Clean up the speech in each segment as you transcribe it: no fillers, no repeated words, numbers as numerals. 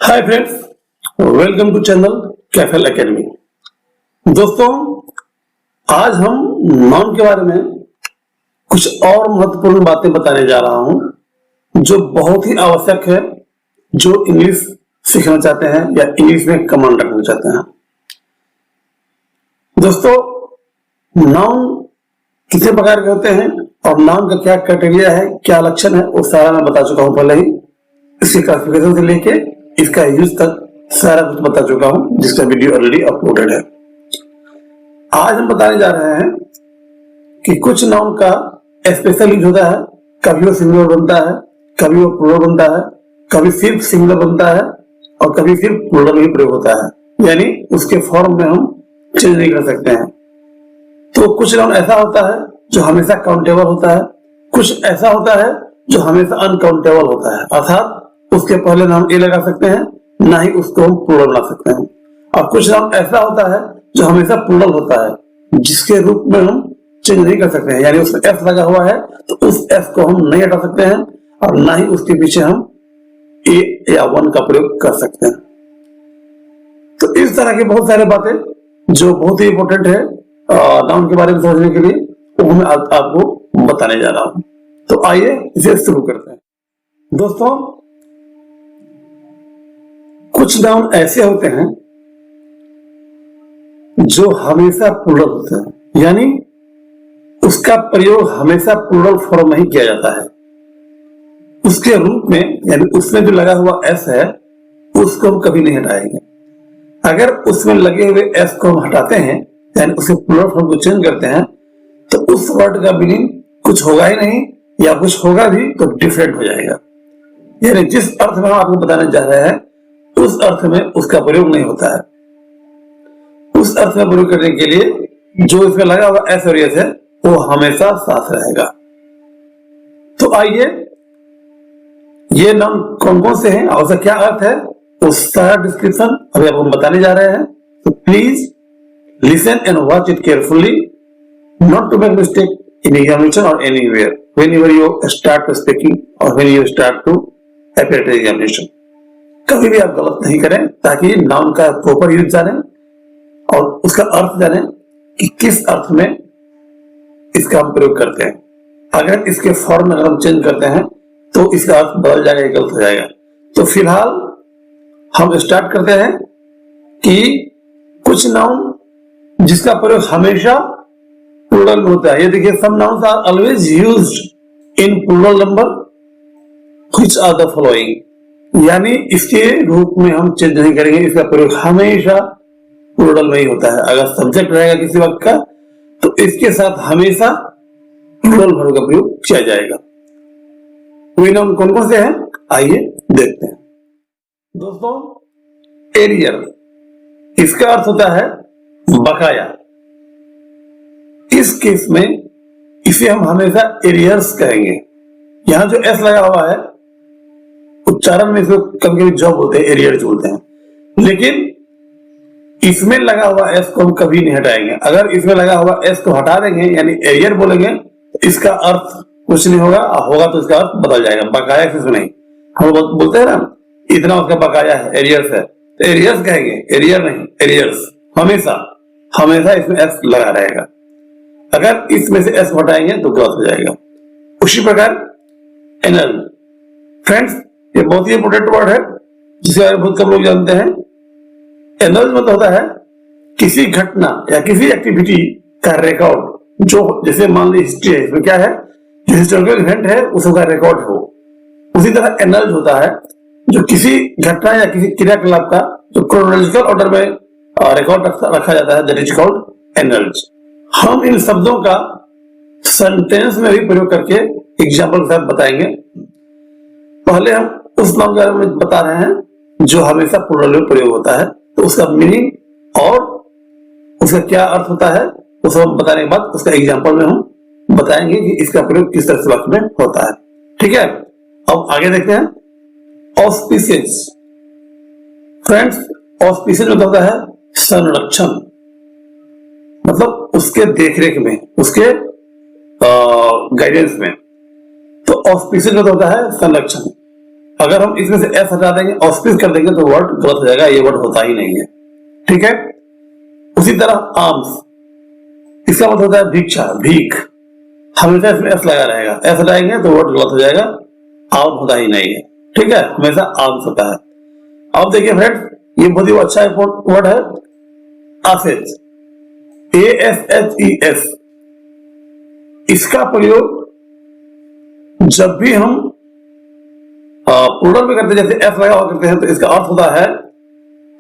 Hi friends, welcome to channel Kaifal academy. दोस्तों, आज हम नाउन के बारे में कुछ और महत्वपूर्ण बातें बताने जा रहा हूं जो बहुत ही आवश्यक है, जो इंग्लिश सीखना चाहते हैं या इंग्लिश में कमांड रखना चाहते हैं। दोस्तों, नाउन कितने प्रकार के होते हैं और नाउन का क्या क्राइटेरिया है, क्या लक्षण है, वो सारा मैं बता चुका हूं पहले ही। इसकी क्लासिफिकेशन से लेके इसका यूज तक सारा कुछ बता चुका हूं, जिसका वीडियो ऑलरेडी अपलोडेड है। आज हम बताने जा रहे हैं कि कुछ नाउन का स्पेशल यूज होता है, कभी वो सिंगुलर बनता है, कभी वो प्लूरल बनता है, कभी सिर्फ सिंगुलर बनता है और कभी सिर्फ प्लूरल ही प्रयोग होता है, यानी उसके फॉर्म में हम चेंज नहीं कर सकते हैं। तो कुछ नाउन ऐसा होता है जो हमेशा काउंटेबल होता है, कुछ ऐसा होता है जो हमेशा अनकाउंटेबल होता है, अर्थात उसके पहले नाम ए लगा सकते हैं, ना ही उसको हम प्लूरल बना सकते हैं। और कुछ नाम ऐसा होता है जो हमेशा प्लूरल होता है, जिसके रूप में हम चेंज नहीं कर सकते हैं, यानी उसमें एस लगा हुआ है तो उस एस को हम नहीं हटा सकते हैं और ना ही उसके पीछे हम ए या वन का प्रयोग कर सकते हैं। तो इस तरह की बहुत सारी बातें जो बहुत ही इंपॉर्टेंट है नाउन के बारे में समझने के लिए, वो मैं आपको बताने जा रहा हूं। तो आइए इसे शुरू करते हैं। दोस्तों, कुछ नाउन ऐसे होते हैं जो हमेशा प्लूरल होते हैं, यानी उसका प्रयोग हमेशा प्लूरल फॉर्म में ही किया जाता है। उसके रूप में, यानी उसमें जो लगा हुआ एस है उसको हम कभी नहीं हटाएंगे। अगर उसमें लगे हुए एस को हम हटाते हैं, यानी उसे प्लूरल फॉर्म को चेंज करते हैं, तो उस वर्ड का मीनिंग कुछ होगा ही नहीं, या कुछ होगा भी तो डिफरेंट हो जाएगा। यानी जिस अर्थ में हम आपको बताने जा रहे हैं उस अर्थ में उसका प्रयोग नहीं होता है। उस अर्थ में प्रयोग करने के लिए जो इसमें लगा हुआ एस और एस है वो हमेशा साथ रहेगा। तो आइए, ये नाम कौन कौन से हैं और उसका क्या अर्थ है, उस सारा डिस्क्रिप्शन अभी आपको बताने जा रहे हैं। तो please listen and watch it carefully, not to make mistake in examination और anywhere whenever you start speaking और when you start to appear to examination. कभी भी आप गलत नहीं करें, ताकि नाउन का प्रॉपर यूज जाने और उसका अर्थ जाने कि किस अर्थ में इसका हम प्रयोग करते हैं। अगर इसके फॉर्म में अगर हम चेंज करते हैं तो इसका अर्थ बदल जाएगा, गलत हो जाएगा। तो फिलहाल हम स्टार्ट करते हैं कि कुछ नाउन जिसका प्रयोग हमेशा प्लूरल में होता है। ये देखिए, some nouns are always used in plural number which are the following, यानी इसके रूप में हम चेंज नहीं करेंगे, इसका प्रयोग हमेशा प्लूरल में ही होता है। अगर सब्जेक्ट रहेगा किसी वक्त का तो इसके साथ हमेशा प्लूरल वर्ब का प्रयोग किया जाएगा। वे नाउन कौन कौन से हैं, आइए देखते हैं। दोस्तों, एरियर, इसका अर्थ होता है बकाया। इस केस में इसे हम हमेशा एरियर्स कहेंगे। यहां जो एस लगा हुआ है उच्चारण में इसको कभी कभी जॉब बोलते हैं, एरियर्स बोलते हैं, लेकिन इसमें लगा हुआ एस को हम कभी नहीं हटाएंगे। अगर इसमें लगा हुआ एस को हटा देंगे, यानी एरियर बोलेंगे, तो इसका अर्थ कुछ नहीं होगा, होगा तो इसका अर्थ बदल जाएगा। बकाया किसमें नहीं, हम बोलते हैं ना इतना उसका बकाया है, एरियर्स है, तो एरियर्स कहेंगे, एरियर नहीं, एरियर्स। हमेशा हमेशा इसमें एस लगा रहेगा। अगर इसमें से एस हटाएंगे तो गलत हो जाएगा। उसी प्रकार एनल, फ्रेंड्स, ये बहुत ही इंपोर्टेंट वर्ड है जिसे बहुत कम लोग जानते हैं। एनल मतलब होता है किसी घटना या किसी एक्टिविटी का रिकॉर्ड, जो जैसे मान ली हिस्ट्री है, इसमें क्या है, जो हिस्टोरिकल इवेंट है उसका रिकॉर्ड हो। उसी तरह एनल होता है जो किसी घटना या किसी क्रियाकलाप का जो क्रोनोलॉजिकल ऑर्डर में रिकॉर्ड रखा जाता है, दैट इज कॉल्ड एनल्स। हम इन शब्दों का सेंटेंस में भी प्रयोग करके एग्जाम्पल के साथ बताएंगे। पहले हम उस नाम के बारे में बता रहे हैं जो हमेशा प्लूरल में प्रयोग होता है, तो उसका मीनिंग और उसका क्या अर्थ होता है वो सब बताने के बाद उसका एग्जाम्पल में हम बताएंगे कि इसका प्रयोग किस तरह से वाक्य में होता है। ठीक है, अब आगे देखते हैं। ऑस्पिशियस, फ्रेंड्स, ऑस्पिशियस मतलब होता है संरक्षण, मतलब उसके देखरेख में, उसके गाइडेंस में। तो ऑस्पिशियस मतलब होता है संरक्षण। अगर हम इसमें से एस हटा देंगे और स्पेस कर देंगे तो वर्ड गलत हो जाएगा, ये वर्ड होता ही नहीं है। ठीक है, उसी तरह आर्म्स, इसका मतलब होता है भिक्षा, भीख, हमेशा इसमें एस लगा रहेगा, एस हटाएंगे तो वर्ड गलत हो जाएगा, आर्म होता ही नहीं है। ठीक है, हमेशा आर्म्स होता है। अब देखिए फ्रेंड्स, ये बहुत ही अच्छा वर्ड है एसेज, ASHES। इसका प्रयोग जब भी हम प्लूरल में करते हैं, जैसे एस लगा हुआ करते हैं, तो इसका अर्थ होता है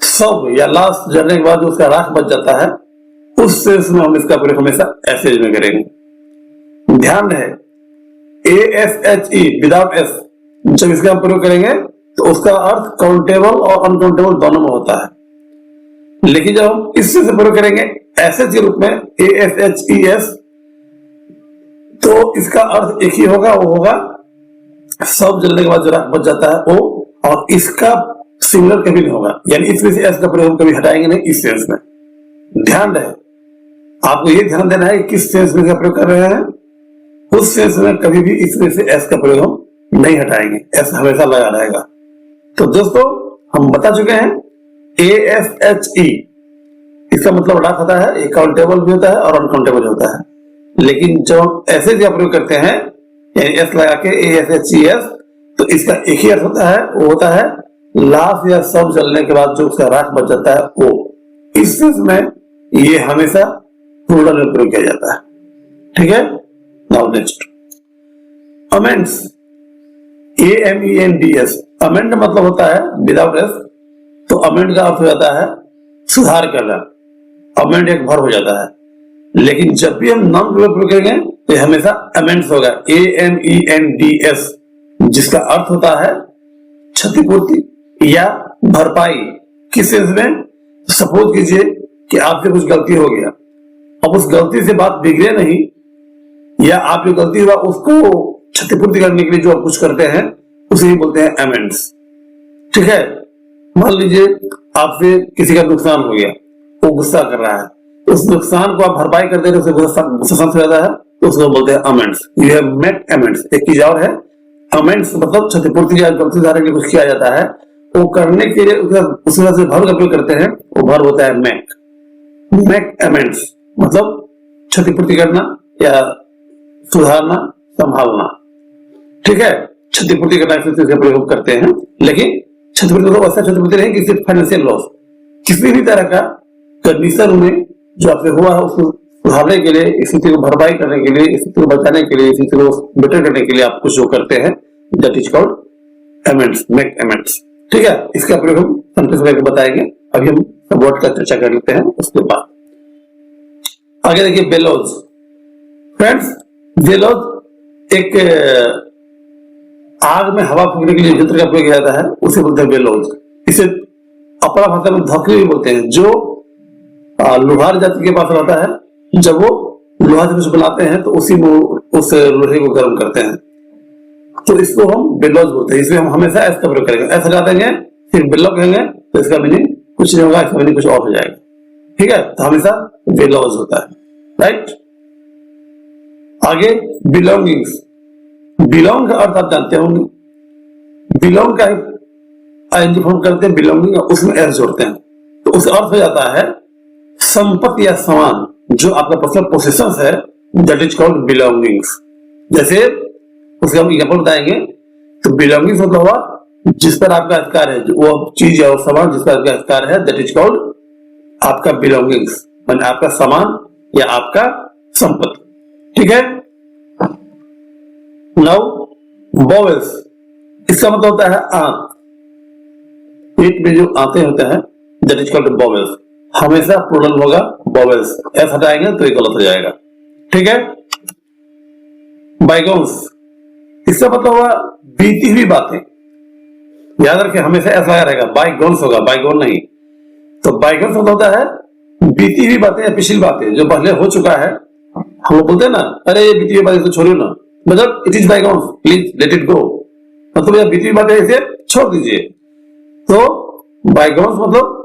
सब या लास्ट जलने के बाद जो उसका राख बच जाता है, उस सेंस में हम इसका प्रयोग हमेशा एसेज में करेंगे। ध्यान रहे, ASHE विदाउट एस जब इसका हम प्रयोग करेंगे तो उसका अर्थ काउंटेबल और अनकाउंटेबल दोनों में होता है। लेकिन जब हम इससे प्रयोग करेंगे एसेज के रूप में ASHES, तो इसका अर्थ एक ही होगा, वो होगा सब जलने के बाद जो राख बच जाता है वो, और इसका सिंगुलर कभी नहीं होगा, यानी इसमें से एस का प्रयोग हम कभी हटाएंगे नहीं इस सेंस में। ध्यान रहे, आपको ये ध्यान देना है कि किस सेंस में इसका प्रयोग कर रहे हैं, उस सेंस में कभी भी इसमें से एस का प्रयोग हम नहीं हटाएंगे, एस हमेशा लगा रहेगा। तो दोस्तों, हम बता चुके हैं ASHE, इसका मतलब राख होता है, एक काउंटेबल भी होता है और अनकाउंटेबल होता है। लेकिन जब हम ऐसे का प्रयोग करते हैं यानी एस लगा के ASHES, तो इसका एक ही अर्थ होता है, वो होता है लाश या सब जलने के बाद जो उसका राख बच जाता है वो। इस सेंस में ये हमेशा प्लूरल में प्रयोग किया जाता है। ठीक है, now next amends, AMENDS। Amend मतलब होता है विदाउट एस, तो अमेंड का अर्थ हो जाता है सुधार करना, अमेंड एक भर हो जाता है। लेकिन जब भी हम नाउन के प्रयोग करेंगे तो हमेशा अमेंड्स होगा, AMENDS, जिसका अर्थ होता है क्षतिपूर्ति या भरपाई। किस सेंस में? सपोज कीजिए कि आपसे कुछ गलती हो गया, अब उस गलती से बात बिगड़े नहीं, या आप जो गलती हुआ उसको क्षतिपूर्ति करने के लिए जो आप कुछ करते हैं उसे ही बोलते हैं अमेंड्स। ठीक है, मान लीजिए आपसे किसी का नुकसान हो गया, वो गुस्सा कर रहा है, उस नुकसान को आप भरपाई कर दे रहे, उसे गुस्सा शांत हो जाता है, तो उसको बोलते हैं amends. You have made amends. एक चीज और है, अमेंड्स मतलब क्षतिपूर्ति या गलती सुधारने के लिए कुछ किया जाता है, वो करने के लिए उस वजह से भर का प्रयोग करते हैं, वो भर होता है मेक। मेक अमेंड्स मतलब क्षतिपूर्ति करना या सुधारना, संभालना। ठीक है, क्षतिपूर्ति करना इसका प्रयोग करते हैं। लेकिन क्षतिपूर्ति तो ऐसा क्षतिपूर्ति नहीं कि सिर्फ फाइनेंशियल लॉस, किसी भी तरह का कंडीशन में जो आपसे हुआ है उसको सुधारने के लिए, इस स्थिति को भरपाई करने के लिए, इस स्थिति को बचाने के लिए, इस स्थिति को बेटर करने के लिए आप कुछ जो करते हैं, that is called amends, make amends. ठीक है, इसका प्रयोग हम सेंटेंस में बताएंगे। अभी हम वर्ड का चर्चा कर लेते हैं, उसके बाद आगे देखिए बेलोज। फ्रेंड्स, बेलोज एक आग में हवा फूकने के लिए यंत्र का प्रयोग किया जाता है, उसे बोलते हैं बेलोज। इसे अपना भाषा में धौखली भी बोलते हैं। जो लोहार जाति के पास रहता है, जब वो लोहा से कुछ बनाते हैं तो उसी में उस लोहे को गर्म करते हैं, तो इसको हम बेलोज बोलते हैं। इसमें हम हमेशा ऐसा प्रयोग करेंगे, ऐसा जाते हैं फिर बेलो कहेंगे तो इसका मीनिंग कुछ नहीं होगा, इसका मीनिंग कुछ और हो जाएगा। ठीक है, तो हमेशा बेलोज होता है। राइट, आगे बिलोंगिंग्स। बिलोंग का अर्थ आप जानते होंगे, बिलोंग का आईएनजी फॉर्म करते हैं बिलोंगिंग, उसमें एस जोड़ते हैं, तो उसका अर्थ हो जाता है संपत्ति या सामान जो आपका पर्सनल पोसेशंस है, दैट इज कॉल्ड बिलोंगिंग्स। जैसे उसके हम एग्जांपल बताएंगे, तो बिलोंगिंग्स मतलब हुआ जिस पर आपका अधिकार है, वो चीज या वो सामान जिस पर आपका अधिकार है, दैट इज कॉल्ड आपका बिलोंगिंग्स, माने आपका सामान या आपका संपत्ति। ठीक है, नाउ वोवेल्स, इसका मतलब होता है आंत, पेट में जो आंतें होते हैं, दैट इज कॉल्ड वोवेल्स। हमेशा प्लूरल होगा वोवेल्स, एस हटाएंगे तो ये गलत हो जाएगा। ठीक है, बाइगोन्स, इसका मतलब हुआ बीती हुई बातें। याद रखें, हमेशा ऐसा लगा रहेगा, बाइगोन्स होगा, बाइगोन नहीं। तो बाइगोन्स मतलब होता है बीती हुई बातें या पिछली बातें जो पहले हो चुका है। हम लोग बोलते हैं ना, अरे ये बीती हुई बातें तो छोड़ियो ना, मतलब it is bygones, please let it go, मतलब बीती हुई बातें इसे छोड़ दीजिए। तो बाइगोन्स मतलब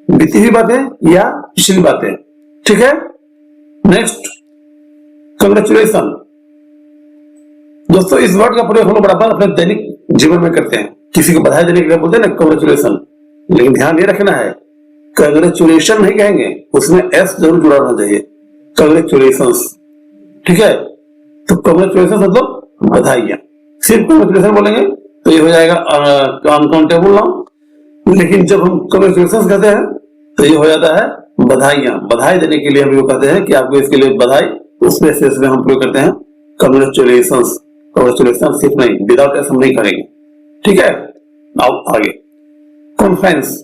बीती हुई बातें या पिछली बातें। ठीक है, नेक्स्ट कांग्रेचुलेशन। दोस्तों, इस वर्ड का प्रयोग हम लोग बराबर अपने दैनिक जीवन में करते हैं। किसी को बधाई देने के लिए बोलते हैं ना कांग्रेचुलेशन, लेकिन ध्यान ये रखना है कांग्रेचुलेशन नहीं कहेंगे, उसमें एस जरूर जुड़ा रहना चाहिए, कांग्रेचुलेशंस। ठीक है, तो कांग्रेचुलेशन मतलब बधाइयां, सिर्फ कांग्रेचुलेशन बोलेंगे तो ये हो जाएगा अनकाउंटेबल नाउन। लेकिन जब हम कांग्रेचुलेशन कहते हैं तो ये हो जाता है बधाइयां, बधाई देने के लिए हम ये कहते हैं कि आपको इसके लिए बधाई, उसमें से इसमें हम प्रयोग करते हैं कांग्रेचुलेशंस। कांग्रेचुलेशन सिर्फ नहीं, विदाउट एस हम नहीं करेंगे। ठीक है, अब आगे कॉन्फाइंस।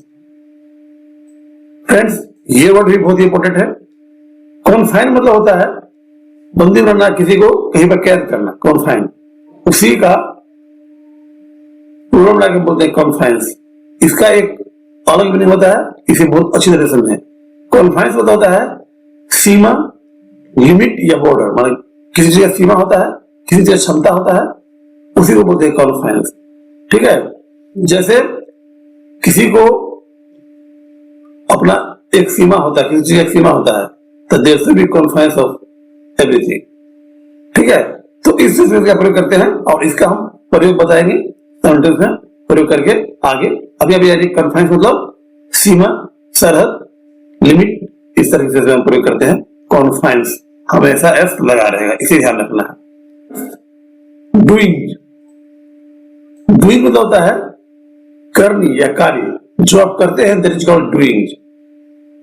फ्रेंड्स ये वर्ड भी बहुत इंपॉर्टेंट है। कॉन्फाइन मतलब होता है बंदी बनाना, किसी को कहीं पर कैद करना, कॉन्फाइन। उसी का प्लूरल बना के बोलते हैं कॉन्फाइंस। इसका एक अलग मीनिंग होता है, इसे बहुत अच्छी तरह से समझें। कॉन्फाइंस मतलब होता है सीमा, लिमिट या बॉर्डर, मतलब किसी चीज का सीमा होता है, किसी चीज का क्षमता होता है, उसी को बोलते हैं कॉन्फाइंस। ठीक है, जैसे किसी को अपना एक सीमा होता है, किसी चीज का एक सीमा होता है, तो there should be confines of everything. ठीक है, तो इस चीज का प्रयोग करते हैं और इसका हम प्रयोग बताएंगे सेंटेंस में प्रयोग करके आगे। अभी अभी यानी कॉन्फाइंस मतलब सीमा, सरहद, लिमिट, इस तरीके से हम प्रयोग करते हैं। कॉन्फाइंस हमेशा एस लगा रहेगा, इसे ध्यान रखना है। डूइंग, डूइंग मतलब होता है करनी या कार्य, जो आप करते हैं दैट इज कॉल्ड डूइंग।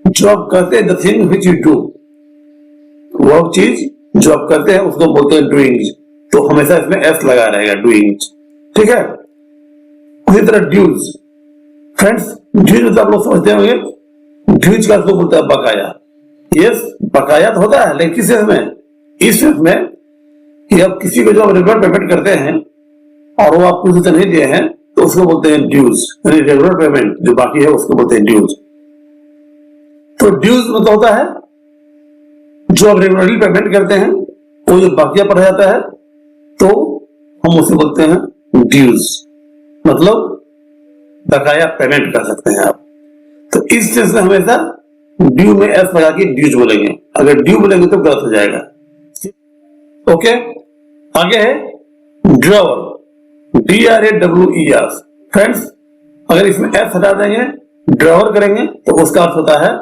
जो आप करते हैं the thing which you do, वो चीज जो आप करते हैं उसको बोलते हैं डूइंग। तो हमेशा इसमें एस लगा रहेगा, डूइंग। ठीक है, उसी तरह ड्यूज। फ्रेंड्स ड्यूज मतलब आप लोग समझते होंगे, ड्यूज का अर्थ बोलता है बकाया। यस, बकाया तो होता है, लेकिन किस सेंस में? इस सेंस में कि अब किसी को जो आप रेगुलर पेमेंट करते हैं और वो आपको उसे नहीं दिए हैं तो उसको बोलते हैं ड्यूज, यानी रेगुलर पेमेंट जो बाकी है उसको बोलते हैं ड्यूज। तो ड्यूज मतलब होता है जो आप रेगुलरली पेमेंट करते हैं, वो जो बाकिया पड़ जाता है तो हम उसे बोलते हैं ड्यूज, मतलब बकाया पेमेंट कर सकते हैं आप। तो इस चीज से हमेशा ड्यू में एस लगा के ड्यूज बोलेंगे, अगर ड्यू बोलेंगे तो गलत हो जाएगा। ओके, आगे है ड्रॉवर, DRAWER। फ्रेंड्स अगर इसमें एस हटा देंगे, ड्रॉवर करेंगे तो उसका अर्थ होता है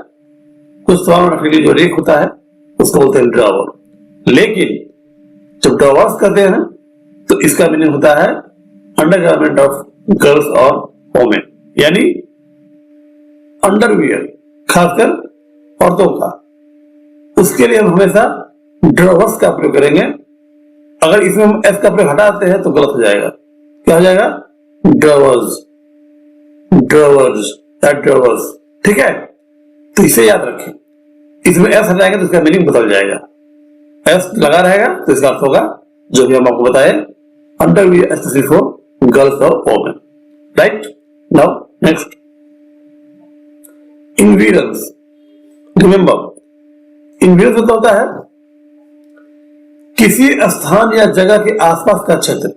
कुछ सामान रखने के लिए जो रेक होता है उसको बोलते हैं ड्रॉवर। लेकिन जब ड्रॉवर्स करते हैं तो इसका मीनिंग होता है अंडरगारमेंट ऑफ गर्ल्स और वोमेन, यानी अंडरवियर, खासकर औरतों का। उसके लिए हम हमेशा ड्रॉवर्स का प्रयोग करेंगे। अगर इसमें हम एस का प्रयोग हटाते हैं तो गलत हो जाएगा। क्या हो जाएगा? ड्रॉवर्स, ड्रॉवर्स या ड्रॉवर्स। ठीक है, तो इसे याद रखें। इसमें एस हटाएंगे तो इसका मीनिंग बदल जाएगा। एस लगा रहेगा तो इसका अर्थ होगा जो भी हम आपको बताए, अंडरवियर एस्पेशली फॉर गर्ल्स और वोमेन। राइट, नाउ नेक्स्ट इन्विरल्स। रिमेंबर इन्विरल्स मतलब होता है किसी स्थान या जगह के आसपास का क्षेत्र,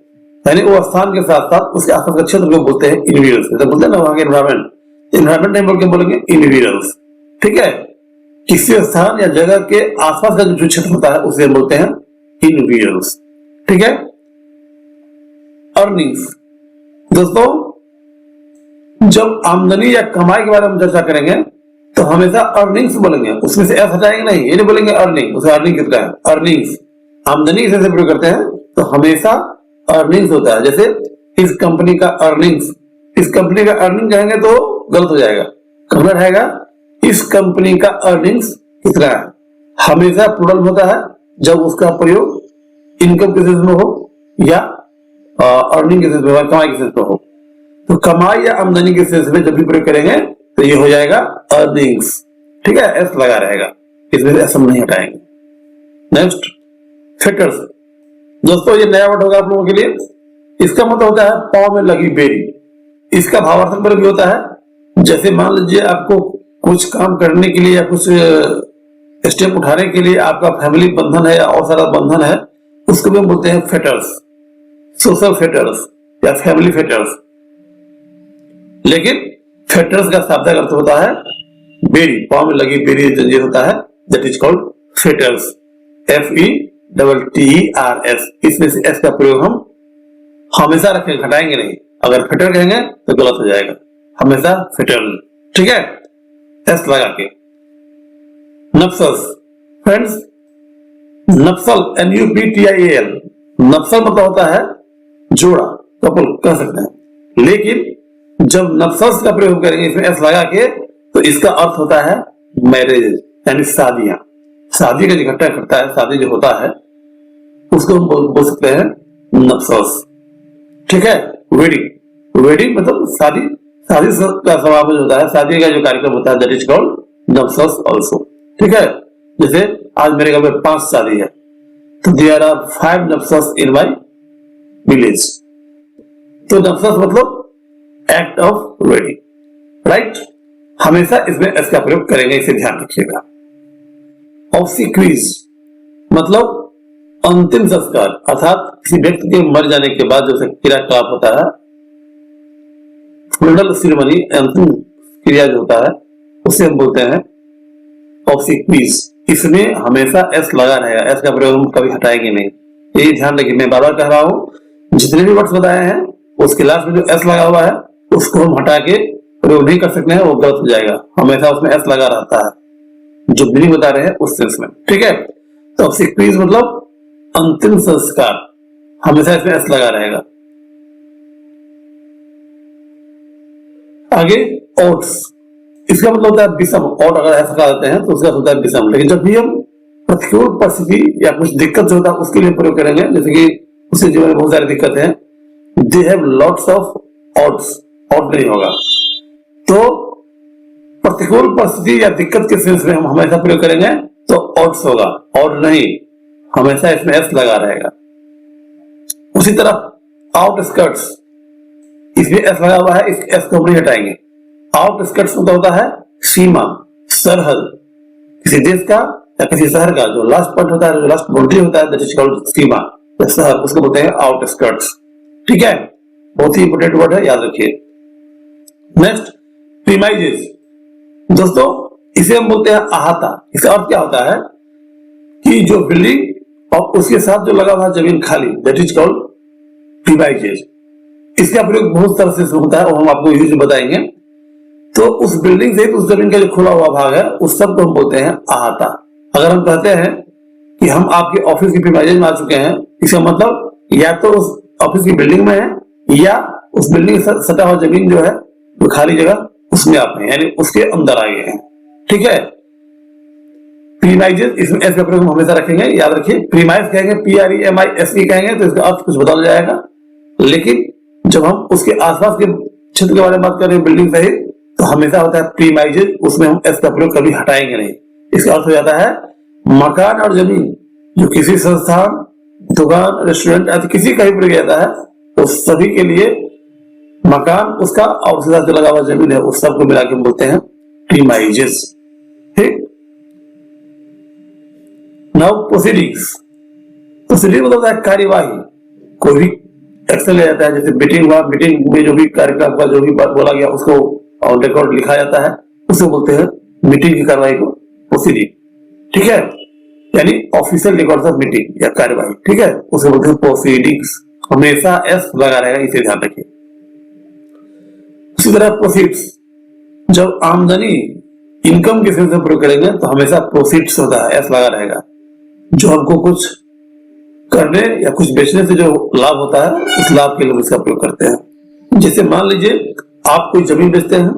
यानी वो स्थान के साथ साथ उसके आसपास का क्षेत्र को बोलते हैं इन्विरल्स। जैसे बोलते हैं ना वहां के एनवायरमेंट, एनवायरमेंट नहीं बोल के बोलेंगे इन्विरल्स। ठीक है, किसी स्थान या जगह के आसपास का जो क्षेत्र होता है उसे बोलते हैं इन्विरल्स। ठीक है, अर्निंग्स। दोस्तों जब आमदनी या कमाई के बारे में चर्चा करेंगे तो हमेशा अर्निंग्स बोलेंगे, उसमें से एस हटाएंगे नहीं, ये नहीं बोलेंगे अर्निंग। उसे अर्निंग कितना है? अर्निंग्स, आमदनी से प्रयोग करते हैं तो हमेशा अर्निंग्स होता है। जैसे इस कंपनी का अर्निंग्स, इस कंपनी का अर्निंग कहेंगे तो गलत हो जाएगा, कहना रहेगा इस कंपनी का अर्निंग्स कितना है। हमेशा प्लूरल होता है जब उसका प्रयोग इनकम के सेंस में हो या अर्निंग के सेंस में, कमाई के सेंस में हो। तो कमाई या आमदनी के सेंस में जब भी प्रयोग करेंगे तो ये हो जाएगा अर्निंग्स। ठीक है, एस लगा रहेगा, इसमें एस हम नहीं हटाएंगे। Next fetters. दोस्तों ये नया वर्ड होगा आप लोगों के लिए। इसका मतलब होता है पांव में लगी बेरी। इसका भावार्थक पर भी होता है, जैसे मान लीजिए आपको कुछ काम करने के लिए या कुछ स्टेप उठाने के लिए आपका फैमिली बंधन है या और सारा बंधन है, उसको भी हम बोलते हैं फेटर्स, सोशल फेटर्स या फैमिली फेटर्स। लेकिन फेटर्स का शाब्दिक अर्थ होता है बेरी, पांव में लगी बेरी जंजीर होता है, that is called fetters, FETTERS। इसमें से एस का प्रयोग हम हमेशा रखेंगे, हटाएंगे नहीं। अगर फेटरल कहेंगे तो गलत हो जाएगा, हमेशा फेटरल। ठीक है, एस लगा के। नप्सल्स, फ्रेंड्स, नप्सल NUPTIAL, नप्सल मतलब होता है जोड़ा, कपल कह सकते हैं। लेकिन जब नप्सल्स का प्रयोग करेंगे इसमें एस लगा के, तो इसका अर्थ होता है मैरिज, यानी शादियां। शादी का जो इकट्ठा करता है, शादी जो होता है उसको हम बोल सकते हैं नप्सल्स। ठीक है, वेडिंग, वेडिंग मतलब शादी, शादी का समापन होता है, शादी का जो कार्यक्रम होता है दैट इज कॉल्ड नप्सल्स ऑल्सो। ठीक है, जैसे आज मेरे घर में 5 शादी है, तो there are 5 nuptials in my village. तो नप्सल्स मतलब एक्ट ऑफ वेडिंग, राइट। हमेशा इसमें एस का प्रयोग करेंगे, इसे ध्यान रखिएगा। ऑब्सिक्वीज मतलब अंतिम संस्कार, अर्थात किसी व्यक्ति के मर जाने के बाद जो क्रियाकलाप होता है, फ्यूनरल सेरेमनी, अंतिम क्रिया जो होता है उसे हम बोलते हैं ऑब्सिक्वीज। इसमें हमेशा एस लगा रहेगा, एस का प्रयोग हम कभी हटाएंगे नहीं, यही ध्यान रखिए। मैं बार बार कह रहा हूं, जितने भी वर्ड्स बताए हैं उसके लास्ट में जो एस लगा हुआ है उसको हम हटा के प्रयोग नहीं कर सकते हैं, वो गलत हो जाएगा। हमेशा उसमें एस लगा रहता है, जो मीनिंग बता रहे हैं उस सेंस में। ठीक है, तो ऑब्सिक्वीज मतलब अंतिम संस्कार, हमेशा इसमें एस लगा रहेगा। आगे ओट्स, इसका मतलब होता है विषम। और अगर ऐसा कहा जाते हैं तो उसका होता है विषम। लेकिन जब भी हम प्रतिकूल परिस्थिति या कुछ दिक्कत जो होता है उसके लिए प्रयोग करेंगे, जैसे कि उसके जीवन में बहुत सारी दिक्कत है, they have lots of odds, odd नहीं होगा। तो प्रतिकूल परिस्थिति या दिक्कत के सेंस में हम हमेशा प्रयोग करेंगे तो ऑड्स होगा, ऑड नहीं, हमेशा इसमें एस लगा रहेगा। उसी तरह आउटस्कर्ट्स, इसमें एस लगा हुआ है, इस एस को हम नहीं हटाएंगे। आउटस्कर्ट्स मतलब होता है सीमा, सरहद, किसी देश का या किसी शहर का जो लास्ट पॉइंट होता है, जो लास्ट बाउंड्री होता है, दैट इज कॉल्ड सीमा या शहर, उसको बोलते हैं आउटस्कर्ट्स। ठीक है, बहुत ही इंपोर्टेंट वर्ड है, याद रखिए। नेक्स्ट, प्रीमाइजेस, दोस्तों इसे हम बोलते हैं अहाता। इसका अर्थ क्या होता है कि जो बिल्डिंग और उसके साथ जो लगा हुआ जमीन खाली, दैट इज कॉल्ड प्रीमाइजेस। इसका प्रयोग बहुत तरह से होता है और हम आपको यूज बताएंगे। तो उस बिल्डिंग से उस जमीन का जो खुला हुआ भाग है उस सब को हम बोलते हैं अहाता। अगर हम कहते हैं कि हम आपके ऑफिस की प्रीमाइजेस में आ चुके हैं, इसका मतलब या तो उस ऑफिस की बिल्डिंग में है या उस बिल्डिंग से सटा हुआ जमीन जो है वो खाली जगह उसमें आप हैं, यानी उसके अंदर आ गए हैं। ठीक है, प्रीमाइजेस, इसमें एस का प्रयोग हम हमेशा रखेंगे, याद रखिए। प्रीमाइज कहेंगे, PREMISE कहेंगे तो इसका अर्थ कुछ बदल जाएगा। लेकिन जब हम उसके आसपास के क्षेत्र के बारे में बात कर रहे हैं बिल्डिंग सहित, तो हमेशा होता है प्रीमाइजेस, उसमें हम एस का प्रयोग कभी हटाएंगे नहीं। इसका अर्थ हो जाता है मकान और जमीन जो किसी संस्थान, दुकान, रेस्टोरेंट आदि किसी का भी प्रयोग जाता है, उस सभी के लिए मकान उसका और उसके साथ जो लगा हुआ जमीन है उस सब को मिला के बोलते हैं प्रीमाइजेस। ठीक, नाउ प्रोसीडिंग्स, प्रोसीडिंग मतलब है कार्यवाही, कोई भी एक्शन लिया जाता है, जैसे मीटिंग हुआ, मीटिंग में जो भी कार्यक्रम का जो भी बात बोला गया उसको ऑन रिकॉर्ड लिखा जाता है, उसे बोलते हैं मीटिंग की कार्यवाही को प्रोसीडिंग। ठीक है, यानी ऑफिशियल रिकॉर्ड ऑफ मीटिंग या कार्यवाही। ठीक है, उसे बोलते हैं प्रोसीडिंग्स, हमेशा एस लगा रहेगा, इसे ध्यान रखिए। उसी तरह प्रोसीड्स, जब आमदनी, इनकम के सेंस में प्रयोग करेंगे तो हमेशा प्रोसीड्स होता है, एस लगा रहेगा। जो हमको कुछ करने या कुछ बेचने से जो लाभ होता है उस लाभ के लिए इसका प्रयोग करते हैं। जैसे मान लीजिए आप कोई जमीन बेचते हैं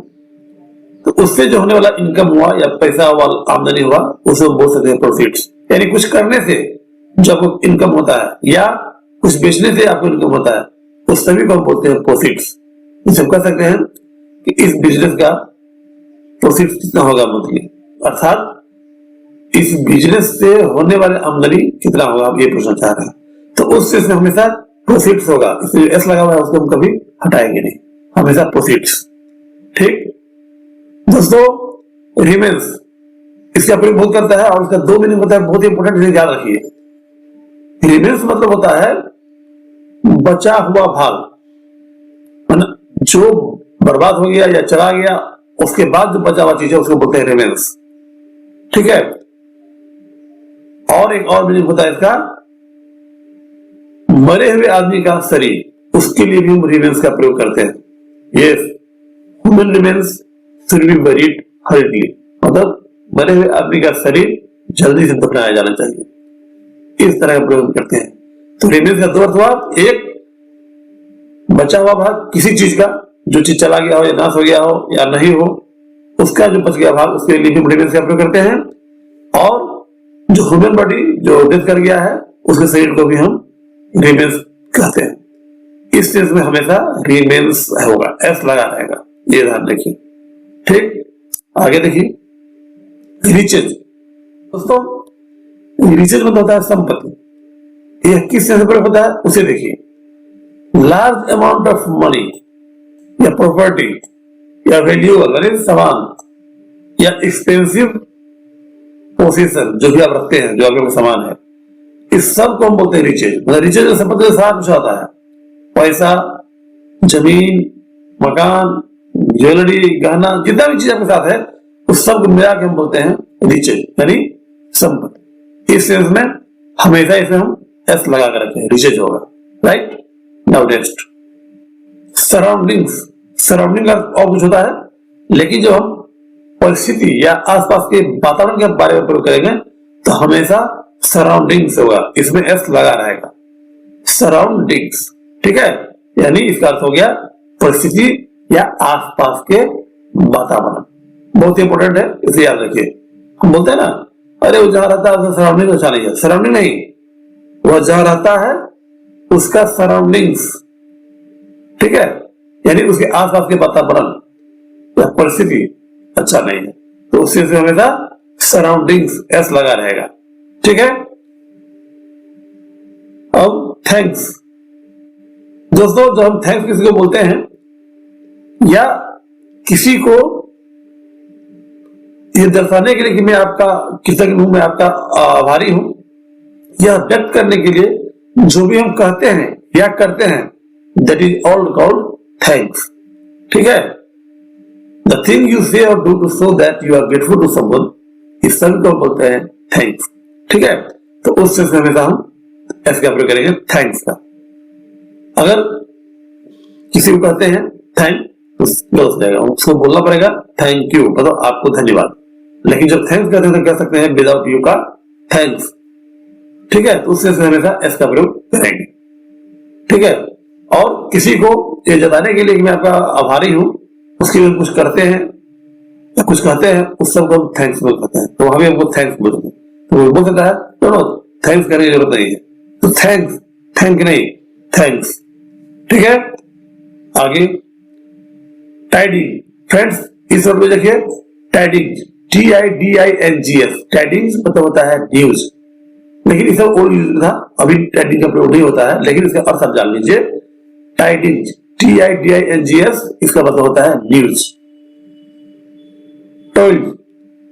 तो उससे जो होने वाला इनकम हुआ या पैसा हुआ, आमदनी हुआ, उसे हम बोल सकते हैं प्रोफिट्स। यानी कुछ करने से जो आपको इनकम होता है या कुछ बेचने से आपको इनकम होता है, उस सभी को हम बोलते हैं प्रोफिट्स। हम कह सकते हैं कि इस बिजनेस का प्रॉफिट कितना होगा मंथली, अर्थात इस बिजनेस से होने वाले आमदनी कितना होगा, आप ये पूछना चाह रहे हैं। तो उस चीज में हमेशा प्रोफिट्स होगा, इसलिए एस लगा हुआ है, उसको हम कभी हटाएंगे नहीं, हमेशा प्रोफिट्स। ठीक दोस्तों, रिमेन्स, इसका प्रयोग बहुत करता है और इसका 2 मीनिंग होता है, बहुत इंपोर्टेंट, इसे याद रखिए। रिमेन्स मतलब होता है बचा हुआ भाग, जो बर्बाद हो गया या चला गया उसके बाद जो बचा हुआ चीज है उसको बोलते हैं रिमेन्स। ठीक है, और एक और मीनिंग होता है इसका, मरे हुए आदमी का शरीर, उसके लिए भी हम रिमेन्स का प्रयोग करते हैं। Yes, human remains should be buried hardly, मतलब मरे हुए आदमी का शरीर जल्दी से दफनाया जाना चाहिए, इस तरह का प्रयोग करते हैं। तो रिमेन्स का दो अर्थ हुआ, एक बचा हुआ भाग किसी चीज का, जो चीज चला गया हो या नाश हो गया हो या नहीं हो, उसका जो बच गया भाग, उसके लिए भी रिमेन्स का प्रयोग करते हैं। और जो ह्यूमन बॉडी जो डेथ कर गया है, उसके शरीर को भी हम रिमेन्स कहते हैं। इस चीज में हमेशा रिमेन्स होगा, एस लगा रहेगा, ये ध्यान रखिए। ठीक, आगे देखिए रिचेज। दोस्तों रिचेज मतलब होता है संपत्ति। यह किस चीज से प्रयोग होता है उसे देखिए। लार्ज अमाउंट ऑफ मनी या प्रॉपर्टी या वैल्यूएबल यानी सामान या एक्सपेंसिव पोजीशन, जो भी आप रखते हैं, जो आपके सामान है, इस सब को हम बोलते हैं रिचेज। मतलब रिचेज में संपत्ति के साथ कुछ आता है, पैसा, जमीन, मकान, ज्वेलरी, गहना, जितना भी चीज आपके साथ है, उस सब को मिला के हम बोलते हैं रिचेज यानी संपत्ति। इस सेंस में हमेशा इसे हम एस लगा कर रखें, रिचेज होगा। Right, now next surroundings. Surrounding का और कुछ होता है, लेकिन जो हम परिस्थिति या आसपास के वातावरण के बारे में प्रयोग करेंगे तो हमेशा सराउंडिंग्स होगा, इसमें एस लगा रहेगा, सराउंडिंग्स। ठीक है, यानी इसका अर्थ हो गया परिस्थिति या आसपास के वातावरण। बहुत ही इंपॉर्टेंट है, इसे याद रखिए। हम बोलते हैं ना, अरे वो जहां रहता है उसका सराउंडिंग अच्छा नहीं है। सराउंडिंग नहीं, वह जहां रहता है उसका सराउंडिंग्स, ठीक है, यानी उसके आसपास के वातावरण या परिस्थिति अच्छा नहीं है, तो उससे से हमेशा सराउंडिंग्स एस लगा रहेगा। ठीक है, अब थैंक्स। दोस्तों जब हम थैंक्स किसी को बोलते हैं या किसी को ये दर्शाने के लिए कि मैं आपका कृतज्ञ हूं, मैं आपका आभारी हूं, यह व्यक्त करने के लिए जो भी हम कहते हैं या करते हैं, that is all called thanks. ठीक है, द थिंग यू से और do to show that you are grateful to someone, इस सभी को बोलते हैं थैंक्स। ठीक है, तो उस चीज में हमेशा हम एस का प्रयोग करेंगे, थैंक्स का। अगर किसी को कहते हैं थैंक, तो हो जाएगा, उसको बोलना पड़ेगा थैंक यू, मतलब आपको धन्यवाद। लेकिन जब थैंक्स कहते हैं तो कह सकते हैं विदाउट यू का थैंक्स। ठीक है, तो उससे हमेशा एस का प्रयोग करेंगे। ठीक है, और किसी को ये जताने के लिए कि मैं आपका आभारी हूं, उसके लिए कुछ करते हैं या कुछ कहते हैं, उस सब को हम थैंक्स बोल कहते हैं, तो हमें हमको थैंक्स बोलते हैं। तो वो बोल सकता है तो थैंक्स करने की जरूरत नहीं है, तो थैंक्स, थैंक नहीं, थैंक्स। ठीक है, आगे टाइडिंग। फ्रेंड्स इस वर्ड में देखिए, टाइडिंग, TIDINGS, टाइडिंग्स मतलब होता है न्यूज, लेकिन इसका ओल्ड यूज था, अभी टाइडिंग का प्रयोग नहीं होता है, लेकिन इसका अर्थ आप जान लीजिए। टाइडिंग, TIDINGS, इसका मतलब होता है न्यूज। टॉयल,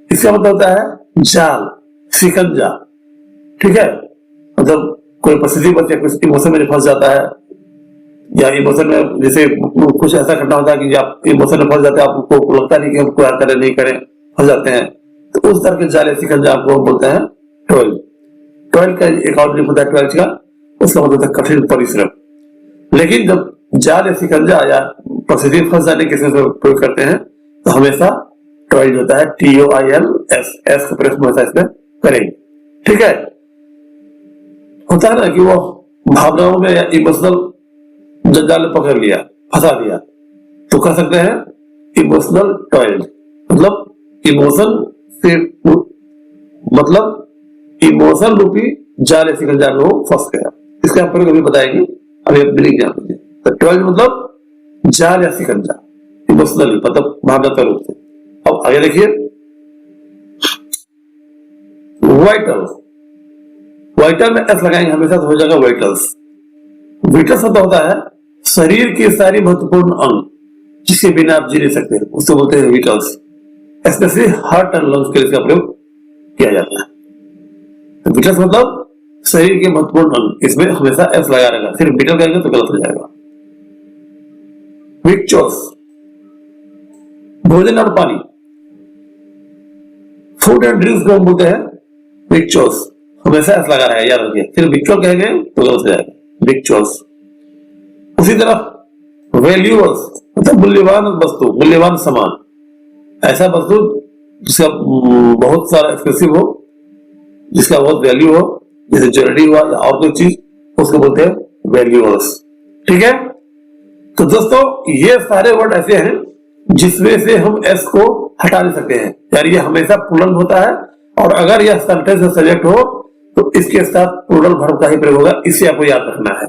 इसका मतलब होता है जाल, शिकंजा। ठीक है, मतलब कोई परिस्थिति पर कुछ इमोशन में फंस जाता है, या इमोशन में जैसे कुछ ऐसा घटना होता है कि आप इमोशन में फंस जाते हैं, आपको लगता नहीं कि हम क्या करें नहीं करें, फंस जाते हैं, तो उस तरह के जाल या शिकंजा आपको बोलते हैं टॉयल। टॉयल का एक और मीनिंग होता है टॉयल का, उसका मतलब होता है कठिन परिश्रम। लेकिन जब जाल या शिकंजा या परिस्थिति फंस जाने के प्रयोग करते हैं तो हमेशा टॉयल होता है TOILS, एस का प्रयोग हमेशा इसमें करेंगे। ठीक है, होता है ना कि वो भावनाओं में या इमोशनल जंजाल में पकड़ लिया, फंसा दिया, तो कह सकते हैं इमोशनल टॉयल, मतलब इमोशन से, मतलब इमोशन रूपी जाल या शिकंजा में वो फंस गया। इसका प्रयोग अभी बताएंगे, अभी आप बिलिंग जान लीजिए। तो टॉयल मतलब जाल या शिकंजा, इमोशनली मतलब भावनात्मक रूप से। अब आगे देखिए वाइटल। वाइटल में एस लगाएंगे हमेशा तो हो जाएगा वाइटल्स। विटल्स मतलब होता है शरीर के सारी महत्वपूर्ण अंग जिसके बिना आप जी नहीं सकते, उसको बोलते हैं विटल्स। स्पेशली हार्ट एंड लंग्स के लिए इसका प्रयोग किया जाता है। तो विटल्स मतलब शरीर के महत्वपूर्ण अंग, इसमें हमेशा एस लगा रहेगा, सिर्फ विटल कहेंगे तो गलत हो जाएगा। विक्चुअल्स, भोजन और पानी, फूड एंड ड्रिंक्स को हम बोलते हैं विक्चुअल्स, हमेशा एस लगा रहेगा, याद रखिए। फिर विक्चुअल कहेंगे तो गलत हो जाएगा, विक्चुअल्स। उसी दूसरी तरफ वैल्यूअस मतलब मूल्यवान वस्तु, मूल्यवान सामान, ऐसा वस्तु जिसका बहुत सारा एक्सपेंसिव हो, जिसका बहुत वैल्यू हो, जैसे ज्वेलरी हुआ या और कोई चीज, उसको बोलते हैं वैल्यूअस। ठीक है, तो दोस्तों ये सारे वर्ड ऐसे हैं जिसमें से हम एस को हटा नहीं सकते हैं, यानी ये हमेशा प्लूरल होता है, और अगर यह सेंटेंस में सब्जेक्ट हो तो इसके साथ प्लूरल वर्ब का ही प्रयोग होगा, इसे आपको याद रखना है।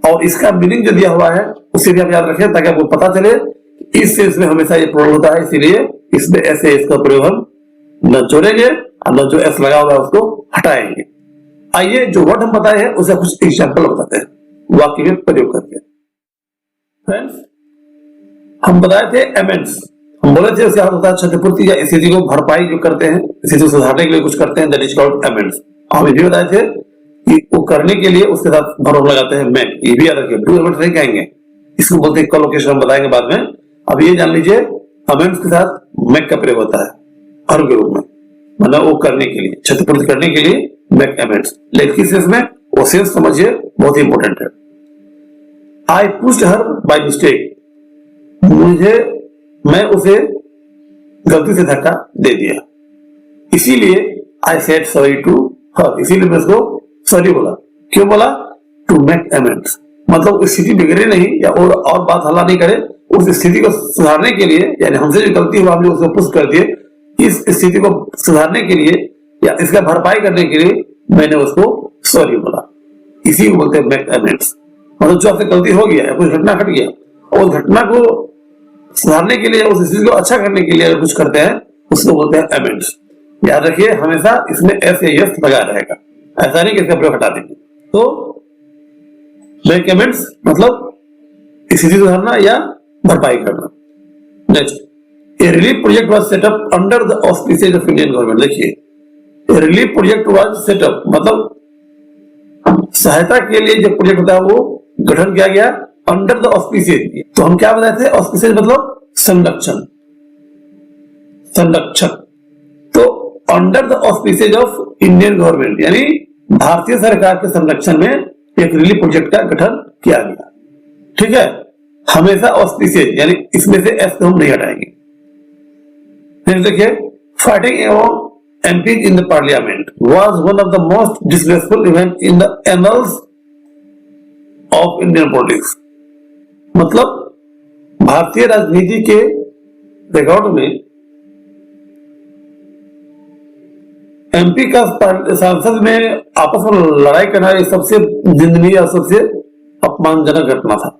और इसका मीनिंग जो दिया हुआ है उसे भी आप याद रखें, ताकि आपको पता चले इस सेंस में हमेशा ये प्लूरल होता है, इसीलिए इसमें ऐसे इसका प्रयोग हम न जोड़ेंगे और न जो एस लगा हुआ है उसको हटाएंगे। आइए जो वर्ड हम बताए हैं उसे कुछ एग्जाम्पल बताते हैं वाक्य में प्रयोग करके। फ्रेंड्स, हम बताए थे अमेंड्स, हम बोले थे उसके होता है क्षतिपूर्ति या स्थिति को भरपाई जो करते हैं, स्थिति को सुधारने के लिए कुछ करते हैं, दैट इज कॉल्ड अमेंड्स। हम ये भी बताए थे कि वो करने के लिए उसके साथ वर्ब लगाते हैं मेक, ये भी याद रखिए, डू अमेंड्स नहीं कहेंगे, इसको बोलते हैं कोलोकेशन, हम बताएंगे बाद में। अब ये जान लीजिए अमेंड्स के साथ मेक का प्रयोग होता है वर्ब के रूप में, मतलब वो करने के लिए, क्षतिपूर्ति करने के लिए मेक अमेंड्स। लेकिन किस सेंस में, वो सेंस समझिए, बहुत ही इंपॉर्टेंट है। I pushed her by mistake, मैं उसे गलती से धक्का दे दिया, इसीलिए I said sorry to her, इसीलिए मैं उसको सॉरी बोला। क्यों बोला? टू मेक अमेंड्स, मतलब स्थिति बिगड़े नहीं या और बात हल्ला नहीं करे, उस स्थिति को सुधारने के लिए, यानी हमसे जो गलती हुआ हमने उसको पुश कर दिए, इस स्थिति को सुधारने के लिए या इसका भरपाई करने के लिए मैंने उसको सॉरी बोला, इसी को बोलते हैं मेक अमेंड्स। मतलब जो आपसे गलती हो गया, कुछ घटना घट गया, और उस घटना को सुधारने के लिए, उस स्थिति को अच्छा करने के लिए अगर कुछ करते हैं उसको बोलते हैं अमेंड्स। याद रखिए हमेशा इसमें एस या यस लगा रहेगा, ऐसा नहीं कि इसका प्रयोग हटा देंगे। तो मेक अमेंड्स मतलब स्थिति सुधारना या भरपाई करना। Next, a relief project was set up under the auspices of Indian government. देखिए relief project was set up मतलब सहायता के लिए जो प्रोजेक्ट होता है वो गठन किया गया अंडर द ऑस्पिसेज। तो हम क्या बताए थे, ऑस्पिसेज मतलब संरक्षण, संरक्षण। तो under the auspices of Indian government यानी भारतीय सरकार के संरक्षण में एक रिलीफ प्रोजेक्ट का गठन किया गया। ठीक है, हमेशा ऑस्पिसेज यानी इसमें से एस हम नहीं हटाएंगे। देखिए, फाइटिंग एवं MPs in the parliament was one of the most disgraceful events in the annals of Indian politics। मतलब भारतीय राजनीति के रिकॉर्ड में MP का सांसद में आपस में लड़ाई करना ये सबसे निंदनीय और सबसे अपमानजनक घटना था।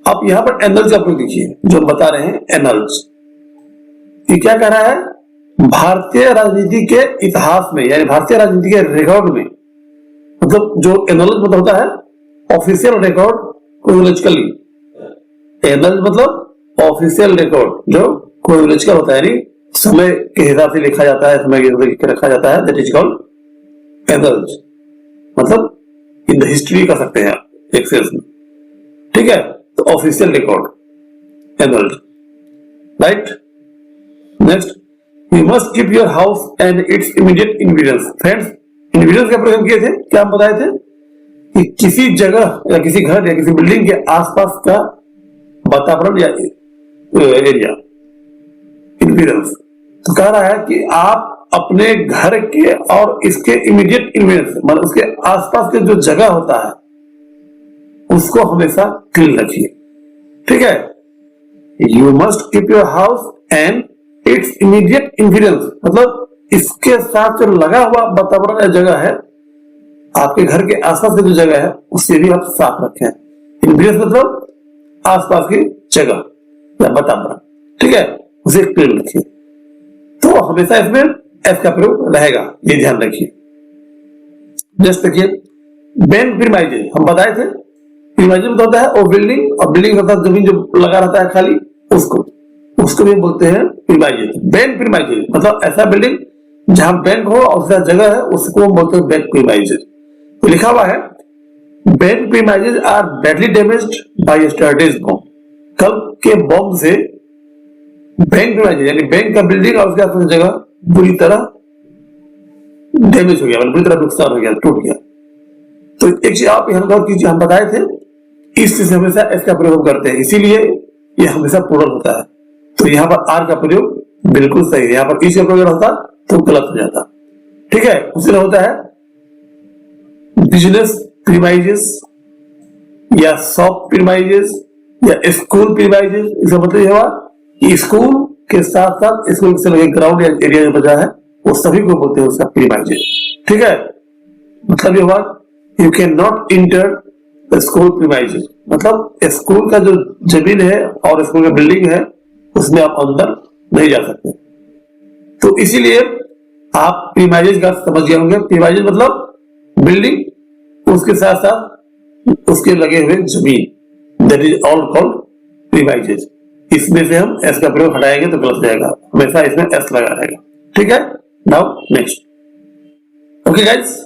आप यहां पर एनल्स आप लोग देखिए, जो बता रहे हैं एनल्स, ये क्या कह रहा है, भारतीय राजनीति के इतिहास में यानी भारतीय राजनीति के रिकॉर्ड में, मतलब जो एनल्स मतलब होता है ऑफिशियल रिकॉर्ड क्रोनोलॉजिकली, एनल्स मतलब ऑफिशियल रिकॉर्ड जो क्रोनोलॉजिकल होता है, यानी समय के हिसाब से लिखा जाता है, समय के हिसाब से रखा जाता है, दैट इज कॉल्ड एनल्स। मतलब इन द हिस्ट्री कर सकते हैं एक सेंस में। ठीक है, तो official record annuls, right. Next, You must keep your house and its immediate environs। Friends, environs का प्रयोग किए थे, क्या हम बताए थे कि किसी जगह या किसी घर या किसी बिल्डिंग के आसपास का वातावरण या एरिया, environs। तो कह रहा है कि आप अपने घर के और इसके इमीडिएट इन्विरन्स मतलब उसके आसपास के जो जगह होता है उसको हमेशा क्लीन रखिए। ठीक है, You must keep your house and it's immediate influence मतलब इसके साथ जो लगा हुआ वातावरण या जगह है, आपके घर के आसपास की जो जगह है उससे भी आप साफ रखें। इन्फ्लुएंस मतलब आसपास की जगह या वातावरण, ठीक है, उसे क्लीन रखिए। तो हमेशा इसमें एस का प्रयोग रहेगा, ये ध्यान रखिए। नेक्स्ट देखिए, बैंक प्रीमाइजेज हम बताए थे, प्रीमाइजेज मतलब होता है वो बिल्डिंग, और बिल्डिंग होता है जमीन जो लगा रहता है खाली, उसको भी बोलते हैं प्रीमाइजेज। बैंक प्रीमाइजेज मतलब ऐसा बिल्डिंग जहां बैंक हो और उसका जगह है उसको हम बोलते हैं बैंक प्रीमाइजेज। तो लिखा हुआ है, bank premises are badly damaged by yesterday's bomb. कल के बॉम्ब से बैंक प्रीमाइजेज यानी बैंक का बिल्डिंग और उसके आसपास जगह बुरी तरह डैमेज हो गया, बुरी तरह नुकसान हो गया, टूट गया। तो एक चीज आप यहां गौर कीजिए, हम बताए थे इस चीज से हमेशा एस का प्रयोग करते हैं, इसीलिए ये हमेशा प्लूरल होता है। तो यहाँ पर आर का प्रयोग बिल्कुल सही है, यहाँ पर इस का प्रयोग होता तो गलत हो जाता। ठीक है, उसी होता है बिजनेस प्रीमाइजेस या शॉप प्रीमाइजेस या स्कूल प्रीमाइजेस। इसका मतलब यह हुआ कि स्कूल के साथ साथ स्कूल से लगे ग्राउंड या एरिया जो बचा है वो सभी को बोलते हैं उसका प्रीमाइजेस। ठीक है, मतलब ये हुआ you can not inter school premises, मतलब स्कूल का जो जमीन है और स्कूल का बिल्डिंग है उसमें आप अंदर नहीं जा सकते। तो इसीलिए आप प्रीमाइजेस का समझ गए होंगे। प्रीमाइजेस मतलब बिल्डिंग, उसके साथ साथ उसके लगे हुए जमीन, that is all called premises. इसमें से हम एस का प्रयोग हटाएंगे तो गलत जाएगा, हमेशा इसमें एस लगा रहेगा। ठीक है, now next. Okay guys,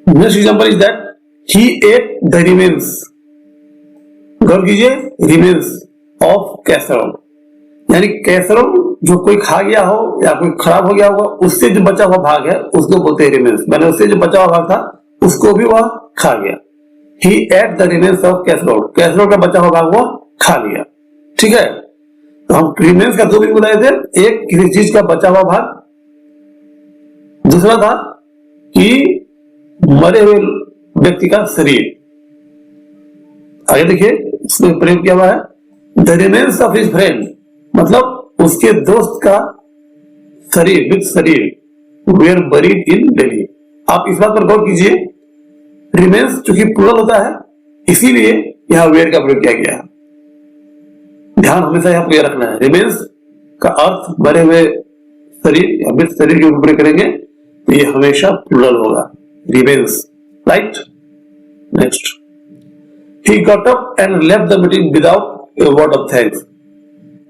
next example is that he ate the remains. गौर कीजिए, रिमेन्स ऑफ कैसरोल, यानी कैसरोल जो कोई खा गया हो या कोई खराब हो गया होगा उससे जो बचा हुआ भाग है उसको बोलते हैं रिमेन्स। मैंने उससे जो बचा हुआ भाग था उसको भी वह खा गया। He ate the remains of casserole, casserole का बचा हुआ भाग वो खा लिया। ठीक है, तो हम रिमेन्स का दो भी बताए थे, एक किसी चीज का बचा हुआ भाग, दूसरा था कि मरे हुए व्यक्ति का शरीर। आगे देखिए इसमें प्रयोग किया हुआ है the remains of his friend, मतलब उसके दोस्त का शरीर, विद शरीर, वेयर बरीड इन दिल्ली। आप इस बात पर गौर कीजिए, रिमेन्स चूंकि प्लूरल होता है इसीलिए यहां वेयर का प्रयोग किया गया है। ध्यान हमेशा यहां पर रखना है, रिमेन्स का अर्थ मरे हुए शरीर या विद शरीर के ऊपर करेंगे तो ये हमेशा प्लूरल होगा, remains. Right, next. He got up and left the meeting without a word of thanks.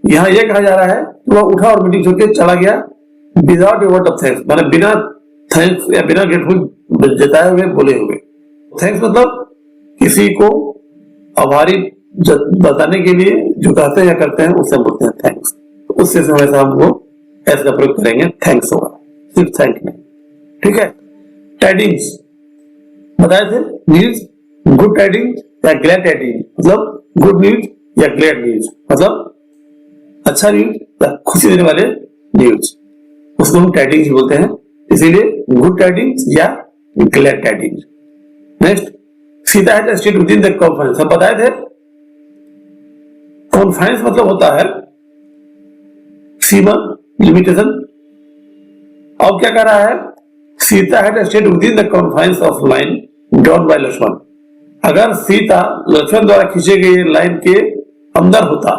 यहाँ यह कहा जा रहा है कि वह उठा और मीटिंग छोड़ के चला गया without a word of thanks, माने बिना थैंक्स या बिना ग्रेटफुल जताए हुए बोले हुए। थैंक्स मतलब किसी को आभारी बताने के लिए जो कहते हैं या करते हैं उसे बोलते हैं थैंक्स। तो उससे हमेशा हम वो ऐसा प्रयोग करेंगे, थैंक्स होगा, सिर्फ थैंक नहीं। ठीक है, टाइडिंग्स बताए थे, न्यूज, गुड टाइडिंग्स या ग्लैड टाइडिंग्स, मतलब गुड न्यूज या ग्लैड न्यूज, मतलब अच्छा न्यूज या खुशी देने वाले न्यूज, उसको हम टाइडिंग्स बोलते हैं। इसीलिए गुड टाइडिंग्स या glad tidings. Next, Sita had stayed within the conference. हम बताए थे कॉन्फ्रेंस मतलब होता है सीमा, लिमिटेशन। अब क्या कर रहा है, Sita had stayed within the conference of line drawn by Lakshman. अगर सीता लक्ष्मण द्वारा खींचे गए लाइन के अंदर होता,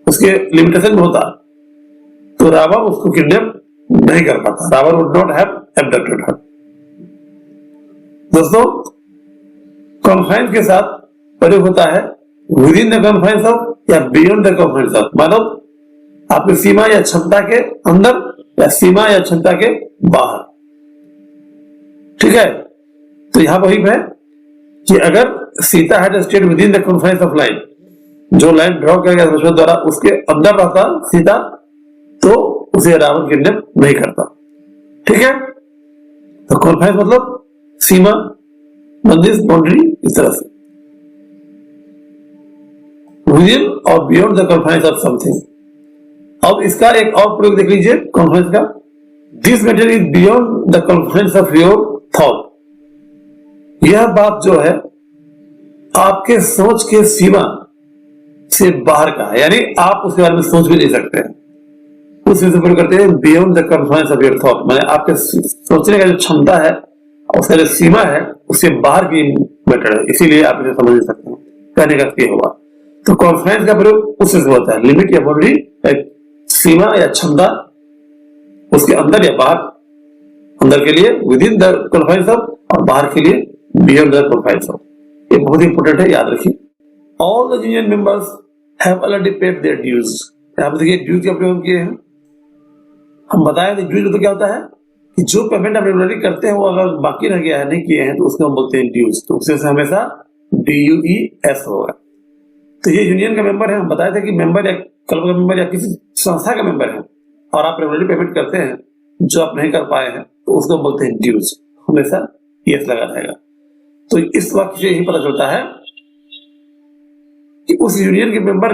उसके लिमिटेशन में होता, तो रावण उसको किडनैप नहीं कर पाता, रावण वुड नॉट हैव एब्डक्टेड हर। दोस्तों, कॉन्फ्रेंस के साथ प्रयोग होता है with in the conference of या बियॉन्ड द कॉन्फ्रेंस ऑफ, मतलब आपकी सीमा या क्षमता के अंदर या सीमा या क्षमता के बाहर। ठीक है, तो यहां वही है कि अगर Sita had stayed within the conference of line, जो लाइन ड्रॉ किया गया लक्ष्मण द्वारा उसके अंदर रहता सीता, तो उसे रावण किडनैप नहीं करता। ठीक है, तो कॉन्फ्रेंस मतलब सीमा, बंदिश, बाउंड्री, इस तरह से विद इन और beyond the conference of something. अब इसका एक और प्रयोग देख लीजिए कॉन्फ्रेंस का, this matter is beyond the conference of your thought. यह बात जो है आपके सोच के सीमा से बाहर का है, यानी आप उसके बारे में सोच भी नहीं सकते हैं। उस विषय पर करते हैं beyond the conference of your thought, माने आपके सोचने का जो क्षमता है उसका जो सीमा है उससे बाहर की मैटर है, इसीलिए आप इसे समझ नहीं सकते हैं। कहने का क्या होगा, तो कॉन्फ्रेंस का प्रयोग उससे होता है, लिमिट या बाउंड्री, सीमा या क्षमता, उसके अंदर या बाहर, अंदर के लिए with in the conference of और बाहर के लिए बियॉन्ड द कॉन्फ्रेंस ऑफ। ये बहुत इंपोर्टेंट है, याद रखिए। All the union members have already paid their dues. यहां पर देखिए ड्यूज का प्रयोग किए हैं, हम बताएं ड्यूज तो क्या होता है कि जो पेमेंट आप रेगुलरली करते हैं वो अगर बाकी रह गया है, नहीं किए हैं, तो उसको हम बोलते हैं ड्यूज। तो उससे हमेशा DUES होगा। तो ये यूनियन का मेंबर है, हम बताए थे कि मेंबर या क्लब का मेंबर या किसी संस्था का मेंबर है और आप रेगुलरली पेमेंट करते हैं जो आप नहीं कर पाए हैं, तो उसको बोलते हैं ड्यूज, हमेशा यस लगा रहेगा। तो इस वाक्य से यही पता चलता है कि उस यूनियन के मेंबर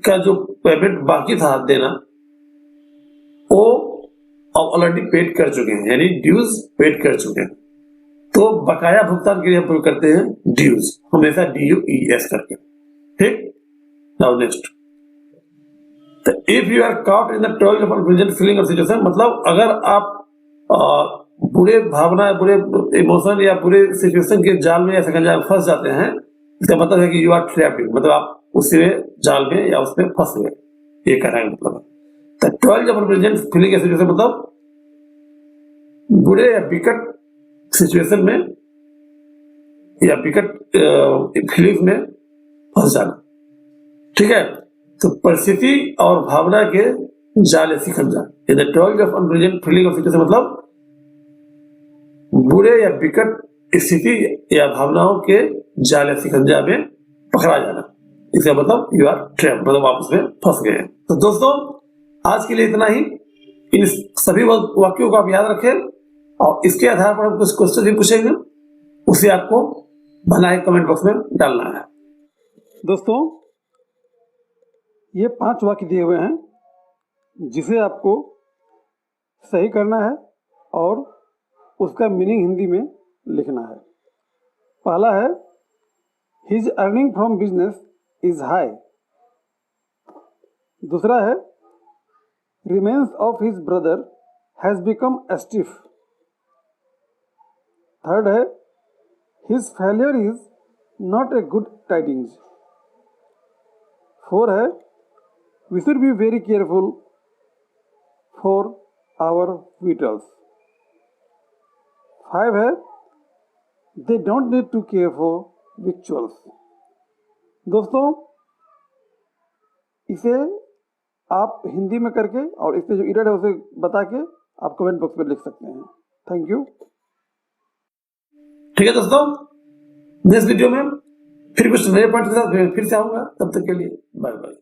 का जो पेमेंट बाकी था देना वो ऑलरेडी पेड कर चुके हैं, यानी ड्यूज पेड कर चुके हैं। तो बकाया भुगतान के लिए हम करते हैं ड्यूज, हमेशा DUES करके। ठीक, नाउ नेक्स्ट, तो if you are caught in the trawl of unpleasant feeling और सिचुएशन, मतलब अगर आप बुरे भावना, बुरे इमोशन या बुरे सिचुएशन के जाल में या शिकंजा में फंस जाते हैं, इसका मतलब है कि यू आर ट्रैप्ड, मतलब आप उसी में जाल में या उसमें फंस गए, ये कहना है मतलब। तो ट्रॉल ऑफ अनप्लेजेंट फीलिंग या सिचुएशन मतलब बुरे या विकट सिचुएशन में या विकट फीलिंग में फंस जाना। ठीक है, तो परिस्थिति और भावना के जाल या शिकंजा, इन the trawl of unpleasant feeling और सिचुएशन मतलब बुरे या विकट स्थिति या भावनाओं के जाल या शिकंजा में पकड़ा जाना, इसका मतलब यू आर ट्रैप, मतलब आप उसमें फंस गए हैं। तो दोस्तों आज के लिए इतना ही। इन सभी वाक्यों को आप याद रखें और इसके आधार पर हम कुछ क्वेश्चन भी पूछेंगे, उसे आपको बनाए कमेंट बॉक्स में डालना है। दोस्तों ये 5 वाक्य दिए हुए हैं जिसे आपको सही करना है और उसका मीनिंग हिंदी में लिखना है। पहला है his earning from business is high. दूसरा है remains of his brother has become stiff. Third है his failure is not a good tidings. 4 है we should be very careful for our vitals। 5 है they don't need to care for victuals। दोस्तों इसे आप हिंदी में करके और इसमें जो एरर है उसे बता के आप कमेंट बॉक्स में लिख सकते हैं। Thank you. ठीक है दोस्तों, नेक्स्ट वीडियो में फिर कुछ नए पॉइंट के साथ फिर से आऊंगा, तब तक के लिए बाय बाय।